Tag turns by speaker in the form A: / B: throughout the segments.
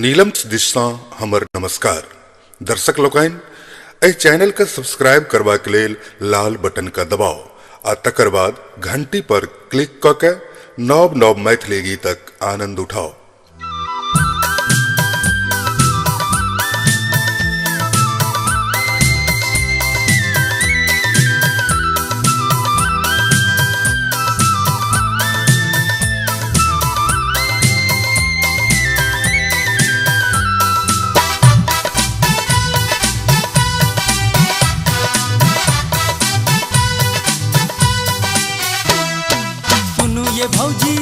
A: नीलम दिशा हमर नमस्कार दर्शक लोकन एहि चैनल के सब्सक्राइब करबा के लेल लाल बटन का दबाव आ तकर बाद घंटी पर क्लिक क के नव नव मैथिली गीतक आनंद उठाओ।
B: ये भौजी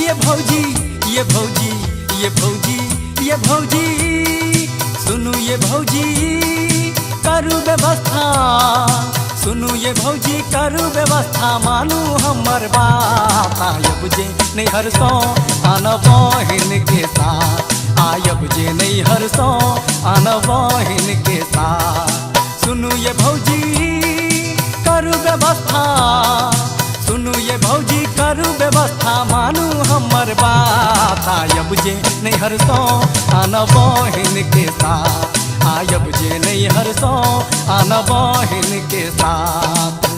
B: ये भौजी ये भौजी ये भौजी ये भौजी सुनु ये भौजी करू व्यवस्था सुनु ये भौजी करू व्यवस्था मानू हमर बात आयब जे नहीं हरसो आन बहिन के साथ आयब जे नहीं हरसो आन बहिन के साथ सुनु ये भौजी करू व्यवस्था सुनु ये भौजी करू व्यवस्था मानू हमर बात आयब जे नहीं हरसो आन बहिन के साथ आयब जे नहीं हरसो आन बहिन के साथ।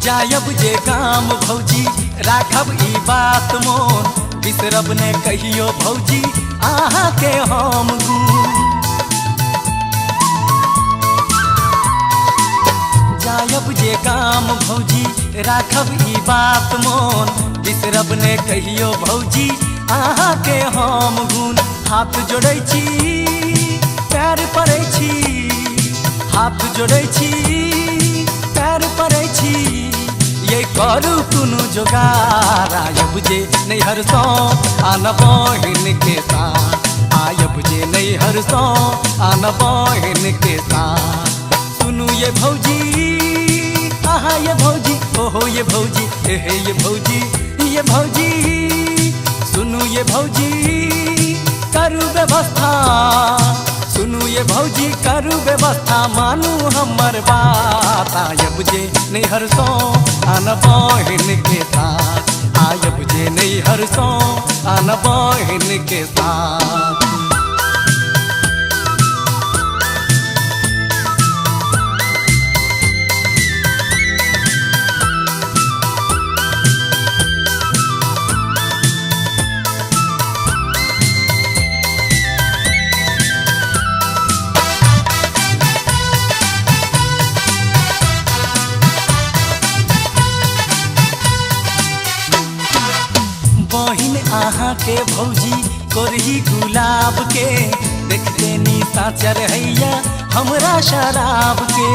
B: जायब जे गाम भौजी राखब ई बात मोन बिसरब ने कहियो भौजी आहा के हम गुण जायब जे गाम भौजी राखब ई बात मोन बिसरब ने कहियो भौजी आहा के हम गुण हाथ जोड़ै छी पैर पड़ै छी हाथ जोड़ै छी पैर पड़ै छी ये करू कुनु जोगार आयब जे नहीं हरसो आन बहिन के साथ आयब जे नहीं हरसो आन बहिन के साथ सुनु ये भौजी आहा ये भौजी ओहो ये भौजी एहे ये भौजी ये भौजी सुनु ये भौजी करू व्यवस्था सुनु ये भौजी करू व्यवस्था मानू हमर बात आयब जे नहीं हरसो आन बहिन के साथ आयब जे नहीं हरसो आन बहिन के साथ। बहिन आहा के भौजी कोरही गुलाब के देखते नी साचर हैया हमरा शराब के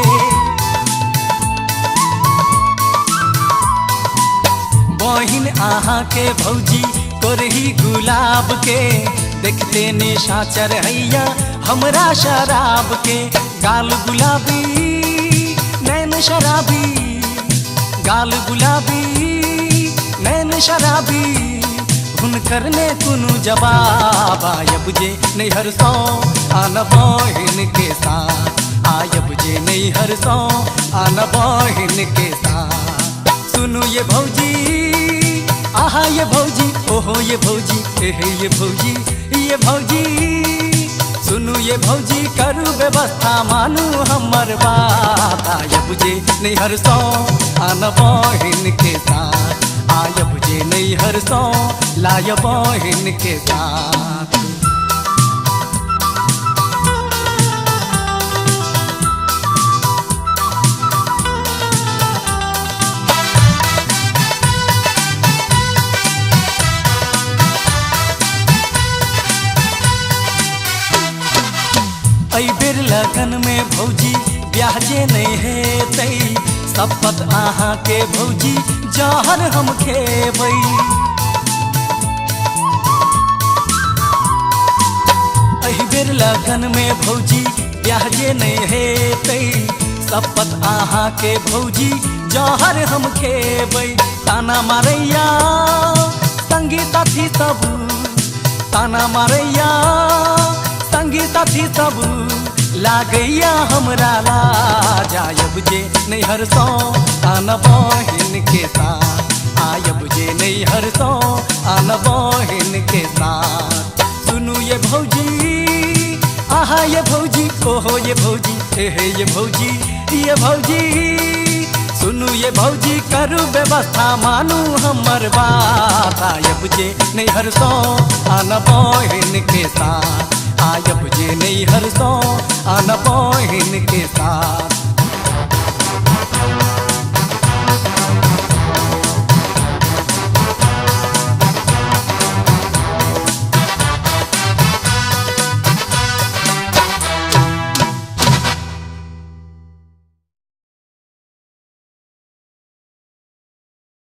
B: बहिन आहा के भौजी कोरही गुलाब के देखते नी साचर हैया हमरा शराब के गाल गुलाबी नैन शराबी गाल गुलाबी नैन शराबी हुनकर ने कुनु जवाब आयब जे नहीं हरसो आन बहिन के साथ आयब जे नहीं हरसो आन बहिन के साथ सुनु ये भौजी आहा ये भौजी ओहो ये भौजी एहे ये भौजी ये भौजी सुनु ये भौजी करू व्यवस्था मानू हमर बात आयब जे नहीं हरसो आन बहिन के साथ आयब जे नहीं हरसो लाय बहिन के साथ। ऐ बेर लगन में भौजी ब्याह जे नहीं हेतै शपथ आहा के भौजी जहर हम खेबै एहि बेर लगन में भौजी ब्याह जे नहीं हेतै शपथ आहा के भौजी जहर हम खेबै ताना मारैया संगी साथी सब ताना मारैया, संगी साथी सब लागैया हमरा ला। जायब जे नैहर सौ आन बहिन के साथ, आयब जे नैहर सौ आन बहिन के साथ। सुनू ये भौजी, आहा ये भौजी, ओहो ये भौजी, एहे ये भौजी, ये भौजी। सुनू ये भौजी करू व्यवस्था, मानू हमर बात। आयब जे नैहर सौ आन बहिन के साथ, आयब जे नैहर सौ आन बहिन के साथ।